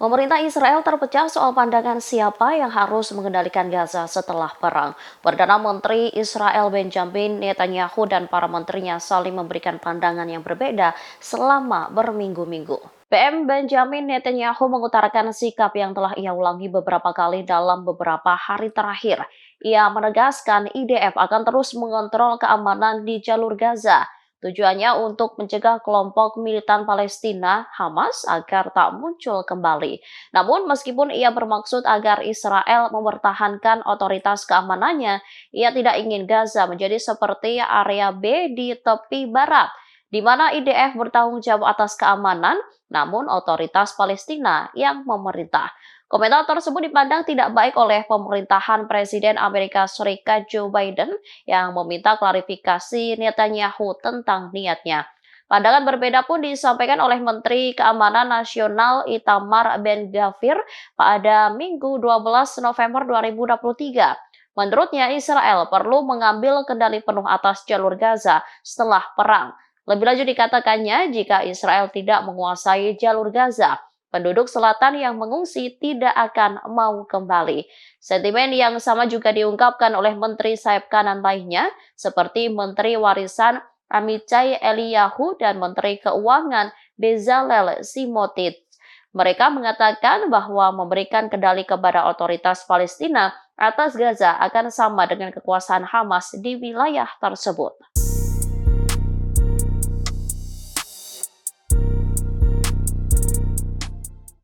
Pemerintah Israel terpecah soal pandangan siapa yang harus mengendalikan Gaza setelah perang. Perdana Menteri Israel Benjamin Netanyahu dan para menterinya saling memberikan pandangan yang berbeda selama berminggu-minggu. PM Benjamin Netanyahu mengutarakan sikap yang telah ia ulangi beberapa kali dalam beberapa hari terakhir. Ia menegaskan IDF akan terus mengontrol keamanan di jalur Gaza. Tujuannya untuk mencegah kelompok militan Palestina, Hamas, agar tak muncul kembali. Namun, meskipun ia bermaksud agar Israel mempertahankan otoritas keamanannya, ia tidak ingin Gaza menjadi seperti area B di tepi barat, di mana IDF bertanggung jawab atas keamanan, namun otoritas Palestina yang memerintah. Komentar tersebut dipandang tidak baik oleh pemerintahan Presiden Amerika Serikat Joe Biden yang meminta klarifikasi Netanyahu tentang niatnya. Pandangan berbeda pun disampaikan oleh Menteri Keamanan Nasional Itamar Ben-Gvir pada Minggu 12 November 2023. Menurutnya, Israel perlu mengambil kendali penuh atas jalur Gaza setelah perang. Lebih lanjut dikatakannya, jika Israel tidak menguasai jalur Gaza, penduduk selatan yang mengungsi tidak akan mau kembali. Sentimen yang sama juga diungkapkan oleh Menteri Sayap Kanan lainnya, seperti Menteri Warisan Amichai Eliyahu dan Menteri Keuangan Bezalel Smotrich. Mereka mengatakan bahwa memberikan kendali kepada otoritas Palestina atas Gaza akan sama dengan kekuasaan Hamas di wilayah tersebut.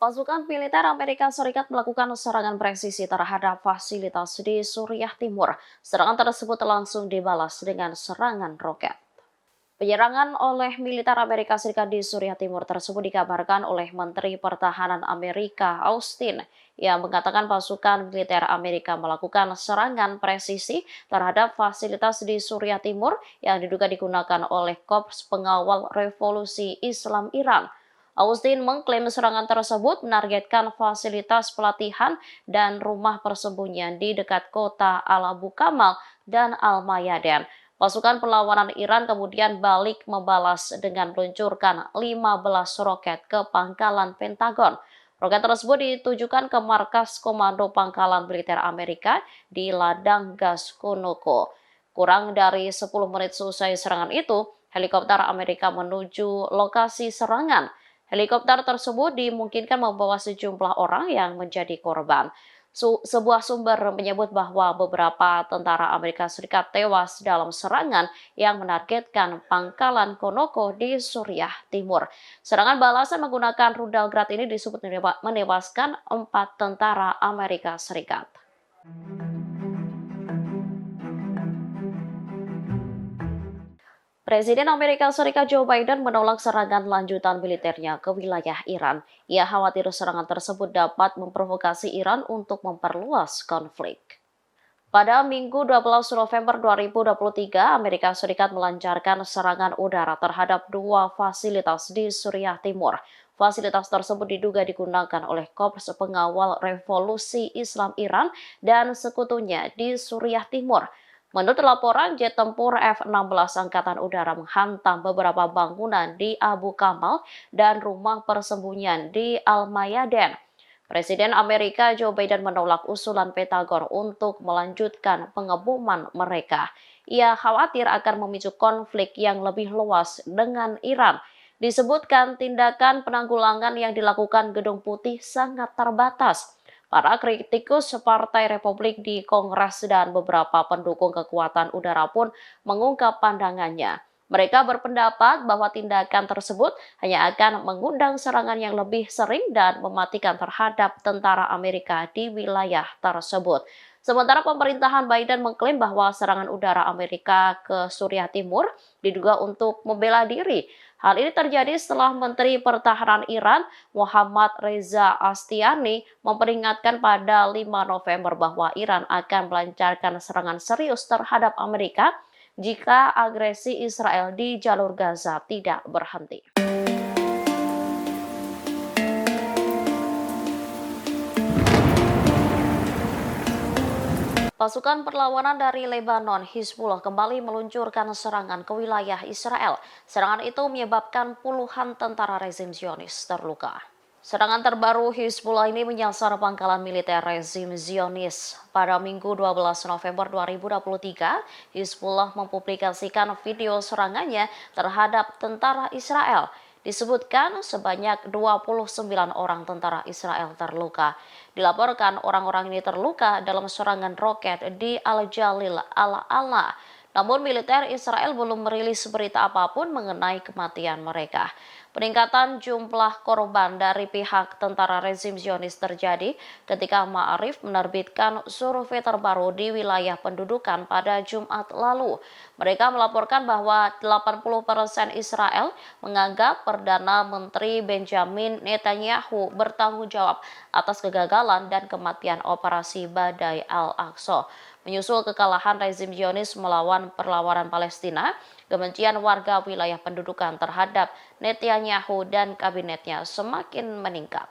Pasukan militer Amerika Serikat melakukan serangan presisi terhadap fasilitas di Suriah Timur. Serangan tersebut langsung dibalas dengan serangan roket. Penyerangan oleh militer Amerika Serikat di Suriah Timur tersebut dikabarkan oleh Menteri Pertahanan Amerika Austin yang mengatakan pasukan militer Amerika melakukan serangan presisi terhadap fasilitas di Suriah Timur yang diduga digunakan oleh Korps Pengawal Revolusi Islam Iran. Austin mengklaim serangan tersebut menargetkan fasilitas pelatihan dan rumah persembunyian di dekat kota Al-Abu Kamal dan Al-Mayaden. Pasukan perlawanan Iran kemudian balik membalas dengan meluncurkan 15 roket ke pangkalan Pentagon. Roket tersebut ditujukan ke markas Komando Pangkalan Militer Amerika di ladang gas Konoko. Kurang dari 10 menit selesai serangan itu, helikopter Amerika menuju lokasi serangan. Helikopter tersebut dimungkinkan membawa sejumlah orang yang menjadi korban. Sebuah sumber menyebut bahwa beberapa tentara Amerika Serikat tewas dalam serangan yang menargetkan pangkalan Konoko di Suriah Timur. Serangan balasan menggunakan rudal Grad ini disebut menewaskan 4 tentara Amerika Serikat. Presiden Amerika Serikat Joe Biden menolak serangan lanjutan militernya ke wilayah Iran. Ia khawatir serangan tersebut dapat memprovokasi Iran untuk memperluas konflik. Pada Minggu 12 November 2023, Amerika Serikat melancarkan serangan udara terhadap 2 fasilitas di Suriah Timur. Fasilitas tersebut diduga digunakan oleh Korps Pengawal Revolusi Islam Iran dan sekutunya di Suriah Timur. Menurut laporan, jet tempur F-16 Angkatan Udara menghantam beberapa bangunan di Abu Kamal dan rumah persembunyian di Al-Mayaden. Presiden Amerika Joe Biden menolak usulan Pentagon untuk melanjutkan pengeboman mereka. Ia khawatir akan memicu konflik yang lebih luas dengan Iran. Disebutkan tindakan penanggulangan yang dilakukan Gedung Putih sangat terbatas. Para kritikus Partai Republik di Kongres dan beberapa pendukung kekuatan udara pun mengungkap pandangannya. Mereka berpendapat bahwa tindakan tersebut hanya akan mengundang serangan yang lebih sering dan mematikan terhadap tentara Amerika di wilayah tersebut. Sementara pemerintahan Biden mengklaim bahwa serangan udara Amerika ke Suriah Timur diduga untuk membela diri. Hal ini terjadi setelah Menteri Pertahanan Iran Mohammad Reza Astiani memperingatkan pada 5 November bahwa Iran akan melancarkan serangan serius terhadap Amerika jika agresi Israel di jalur Gaza tidak berhenti. Pasukan perlawanan dari Lebanon, Hizbullah, kembali meluncurkan serangan ke wilayah Israel. Serangan itu menyebabkan puluhan tentara rezim Zionis terluka. Serangan terbaru Hizbullah ini menyasar pangkalan militer rezim Zionis. Pada Minggu 12 November 2023, Hizbullah mempublikasikan video serangannya terhadap tentara Israel. Disebutkan sebanyak 29 orang tentara Israel terluka. Dilaporkan orang-orang ini terluka dalam serangan roket di Al-Jalil Al-Ala. Namun militer Israel belum merilis berita apapun mengenai kematian mereka. Peningkatan jumlah korban dari pihak tentara rezim Zionis terjadi ketika Ma'arif menerbitkan survei terbaru di wilayah pendudukan pada Jumat lalu. Mereka melaporkan bahwa 80% Israel menganggap Perdana Menteri Benjamin Netanyahu bertanggung jawab atas kegagalan dan kematian operasi Badai Al-Aqsa. Menyusul kekalahan rezim Zionis melawan perlawanan Palestina, kebencian warga wilayah pendudukan terhadap Netanyahu dan kabinetnya semakin meningkat.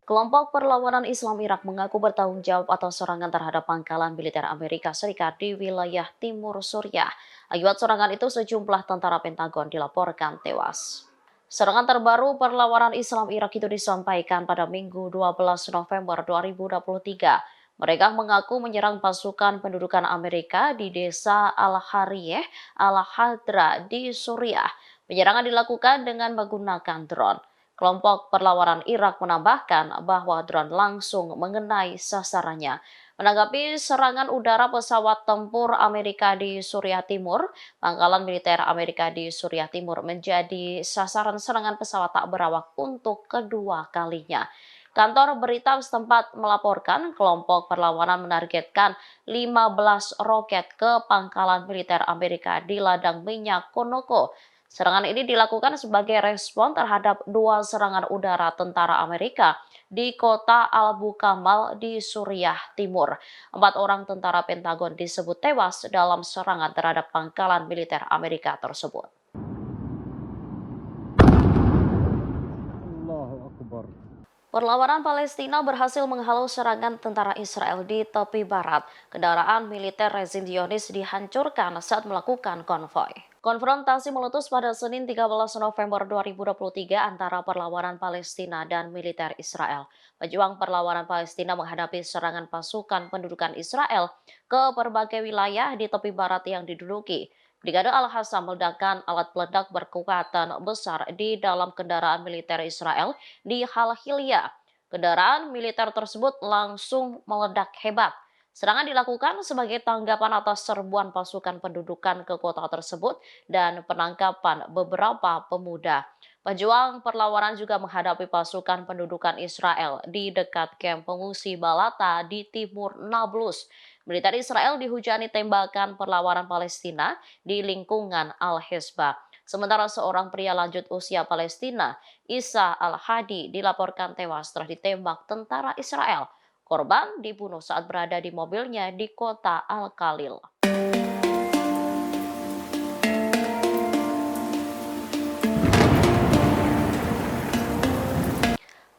Kelompok perlawanan Islam Irak mengaku bertanggung jawab atas serangan terhadap pangkalan militer Amerika Serikat di wilayah timur Suriah. Akibat serangan itu sejumlah tentara Pentagon dilaporkan tewas. Serangan terbaru perlawanan Islam Irak itu disampaikan pada Minggu 12 November 2023. Mereka mengaku menyerang pasukan pendudukan Amerika di desa Al-Hariyeh, Al-Hadra di Suriah. Penyerangan dilakukan dengan menggunakan drone. Kelompok perlawanan Irak menambahkan bahwa drone langsung mengenai sasarannya. Menanggapi serangan udara pesawat tempur Amerika di Suriah Timur, pangkalan militer Amerika di Suriah Timur menjadi sasaran serangan pesawat tak berawak untuk kedua kalinya. Kantor berita setempat melaporkan kelompok perlawanan menargetkan 15 roket ke pangkalan militer Amerika di ladang minyak Konoko. Serangan ini dilakukan sebagai respon terhadap dua serangan udara tentara Amerika di kota Al-Bukamal di Suriah Timur. 4 orang tentara Pentagon disebut tewas dalam serangan terhadap pangkalan militer Amerika tersebut. Allahu Akbar. Perlawanan Palestina berhasil menghalau serangan tentara Israel di tepi barat. Kendaraan militer rezim Zionis dihancurkan saat melakukan konvoi. Konfrontasi meletus pada Senin 13 November 2023 antara perlawanan Palestina dan militer Israel. Pejuang perlawanan Palestina menghadapi serangan pasukan pendudukan Israel ke berbagai wilayah di tepi barat yang diduduki. Brigade Al-Hassam meledakkan alat peledak berkekuatan besar di dalam kendaraan militer Israel di Halhilia. Kendaraan militer tersebut langsung meledak hebat. Serangan dilakukan sebagai tanggapan atas serbuan pasukan pendudukan ke kota tersebut dan penangkapan beberapa pemuda. Pejuang perlawanan juga menghadapi pasukan pendudukan Israel di dekat kamp pengungsi Balata di timur Nablus. Militer Israel dihujani tembakan perlawanan Palestina di lingkungan Al-Hizbah. Sementara seorang pria lanjut usia Palestina, Isa Al-Hadi, dilaporkan tewas setelah ditembak tentara Israel. Korban dibunuh saat berada di mobilnya di kota Al-Khalil.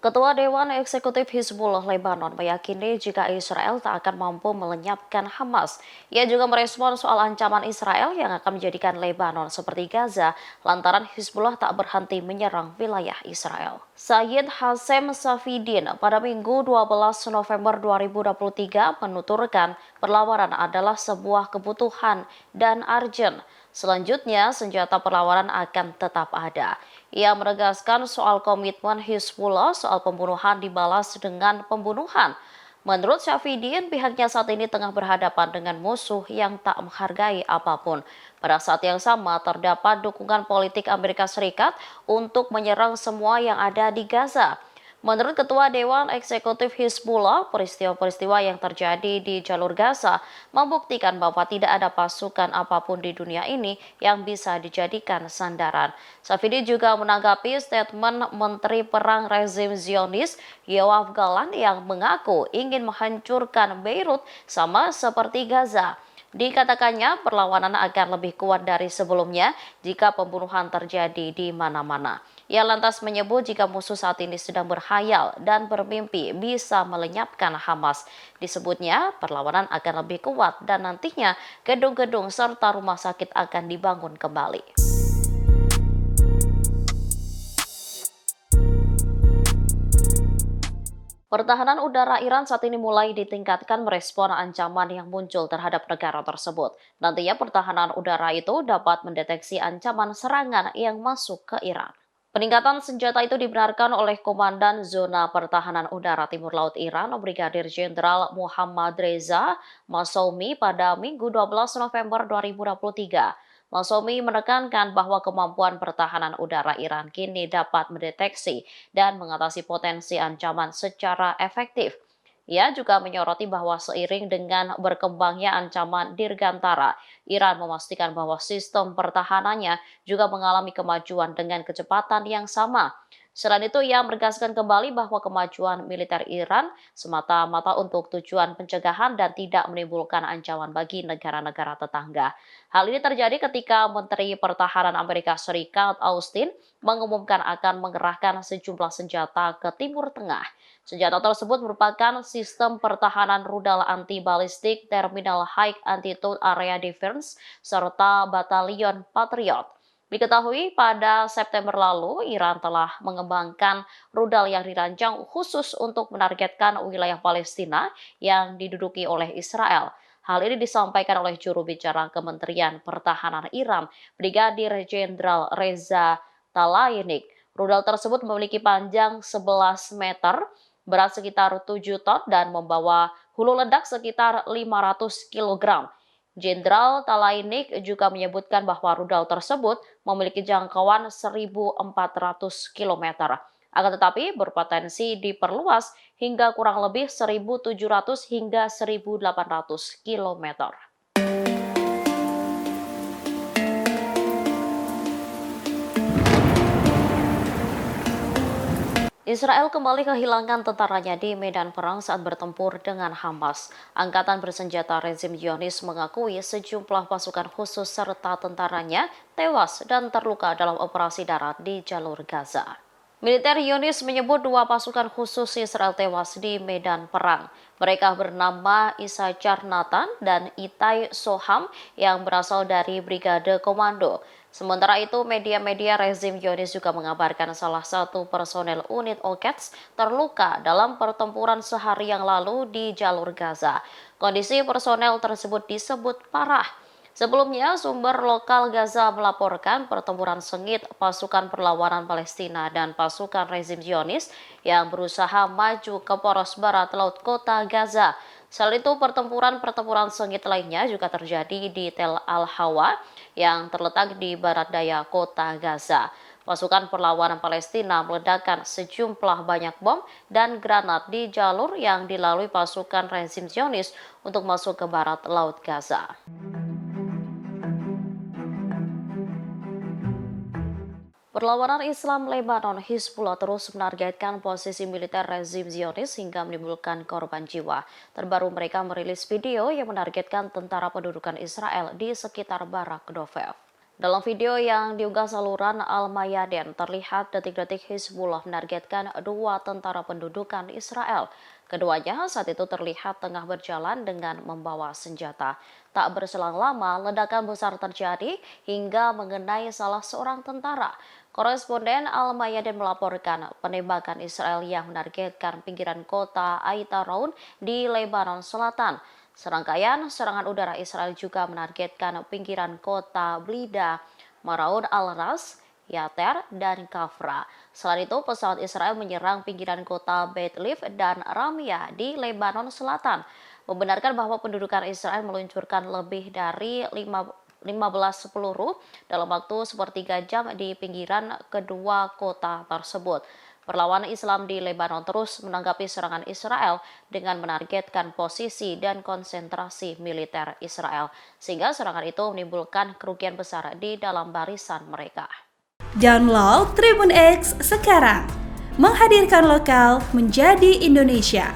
Ketua Dewan Eksekutif Hizbullah Lebanon meyakini jika Israel tak akan mampu melenyapkan Hamas. Ia juga merespon soal ancaman Israel yang akan menjadikan Lebanon seperti Gaza lantaran Hizbullah tak berhenti menyerang wilayah Israel. Sayyid Hassem Safidin pada Minggu 12 November 2023 menuturkan perlawanan adalah sebuah kebutuhan dan urgent. Selanjutnya, senjata perlawanan akan tetap ada. Ia menegaskan soal komitmen Hizbullah soal pembunuhan dibalas dengan pembunuhan. Menurut Syafidin, pihaknya saat ini tengah berhadapan dengan musuh yang tak menghargai apapun. Pada saat yang sama, terdapat dukungan politik Amerika Serikat untuk menyerang semua yang ada di Gaza. Menurut Ketua Dewan Eksekutif Hizbullah, peristiwa-peristiwa yang terjadi di jalur Gaza membuktikan bahwa tidak ada pasukan apapun di dunia ini yang bisa dijadikan sandaran. Safidi juga menanggapi statement Menteri Perang rezim Zionis, Yoav Gallant, yang mengaku ingin menghancurkan Beirut sama seperti Gaza. Dikatakannya perlawanan akan lebih kuat dari sebelumnya jika pembunuhan terjadi di mana-mana. Ia lantas menyebut jika musuh saat ini sedang berhayal dan bermimpi bisa melenyapkan Hamas. Disebutnya perlawanan akan lebih kuat dan nantinya gedung-gedung serta rumah sakit akan dibangun kembali. Pertahanan udara Iran saat ini mulai ditingkatkan merespon ancaman yang muncul terhadap negara tersebut. Nantinya pertahanan udara itu dapat mendeteksi ancaman serangan yang masuk ke Iran. Peningkatan senjata itu dibenarkan oleh Komandan Zona Pertahanan Udara Timur Laut Iran, Brigadir Jenderal Muhammad Reza Masoumi pada Minggu 12 November 2023. Masoumi menekankan bahwa kemampuan pertahanan udara Iran kini dapat mendeteksi dan mengatasi potensi ancaman secara efektif. Ia juga menyoroti bahwa seiring dengan berkembangnya ancaman dirgantara, Iran memastikan bahwa sistem pertahanannya juga mengalami kemajuan dengan kecepatan yang sama. Selain itu, ia menegaskan kembali bahwa kemajuan militer Iran semata-mata untuk tujuan pencegahan dan tidak menimbulkan ancaman bagi negara-negara tetangga. Hal ini terjadi ketika Menteri Pertahanan Amerika Serikat Austin mengumumkan akan mengerahkan sejumlah senjata ke Timur Tengah. Senjata tersebut merupakan sistem pertahanan rudal anti-balistik, terminal high altitude area defense, serta batalion Patriot. Diketahui pada September lalu, Iran telah mengembangkan rudal yang dirancang khusus untuk menargetkan wilayah Palestina yang diduduki oleh Israel. Hal ini disampaikan oleh juru bicara Kementerian Pertahanan Iran, Brigadir Jenderal Reza Tlaib. Rudal tersebut memiliki panjang 11 meter, berat sekitar 7 ton, dan membawa hulu ledak sekitar 500 kg. Jenderal Tlaib juga menyebutkan bahwa rudal tersebut memiliki jangkauan 1.400 km. Akan tetapi berpotensi diperluas hingga kurang lebih 1.700 hingga 1.800 km. Israel kembali kehilangan tentaranya di medan perang saat bertempur dengan Hamas. Angkatan bersenjata rezim Zionis mengakui sejumlah pasukan khusus serta tentaranya tewas dan terluka dalam operasi darat di jalur Gaza. Militer Zionis menyebut dua pasukan khusus Israel tewas di medan perang. Mereka bernama Isajar Nathan dan Itai Soham yang berasal dari Brigade Komando. Sementara itu, media-media rezim Zionis juga mengabarkan salah satu personel unit Oquets terluka dalam pertempuran sehari yang lalu di jalur Gaza. Kondisi personel tersebut disebut parah. Sebelumnya, sumber lokal Gaza melaporkan pertempuran sengit pasukan perlawanan Palestina dan pasukan rezim Zionis yang berusaha maju ke poros barat laut kota Gaza. Selain itu, pertempuran sengit lainnya juga terjadi di Tel Al-Hawa yang terletak di barat daya kota Gaza. Pasukan perlawanan Palestina meledakkan sejumlah banyak bom dan granat di jalur yang dilalui pasukan rezim Zionis untuk masuk ke barat laut Gaza. Perlawanan Islam Lebanon Hizbullah terus menargetkan posisi militer rezim Zionis hingga menimbulkan korban jiwa. Terbaru mereka merilis video yang menargetkan tentara pendudukan Israel di sekitar Barak Dovev. Dalam video yang diunggah saluran Al-Mayadin, terlihat detik-detik Hizbullah menargetkan dua tentara pendudukan Israel. Keduanya saat itu terlihat tengah berjalan dengan membawa senjata. Tak berselang lama, ledakan besar terjadi hingga mengenai salah seorang tentara. Koresponden Al-Mayadin melaporkan penembakan Israel yang menargetkan pinggiran kota Aitaroun di Lebanon Selatan. Serangkaian serangan udara Israel juga menargetkan pinggiran kota Blida, Maraun al-Ras, Yater, dan Kafra. Selain itu, pesawat Israel menyerang pinggiran kota Beit Liv dan Ramiyah di Lebanon Selatan, membenarkan bahwa pendudukan Israel meluncurkan lebih dari 15 peluru dalam waktu sepertiga jam di pinggiran kedua kota tersebut. Perlawanan Islam di Lebanon terus menanggapi serangan Israel dengan menargetkan posisi dan konsentrasi militer Israel, sehingga serangan itu menimbulkan kerugian besar di dalam barisan mereka. Download Tribun X sekarang, menghadirkan lokal menjadi Indonesia.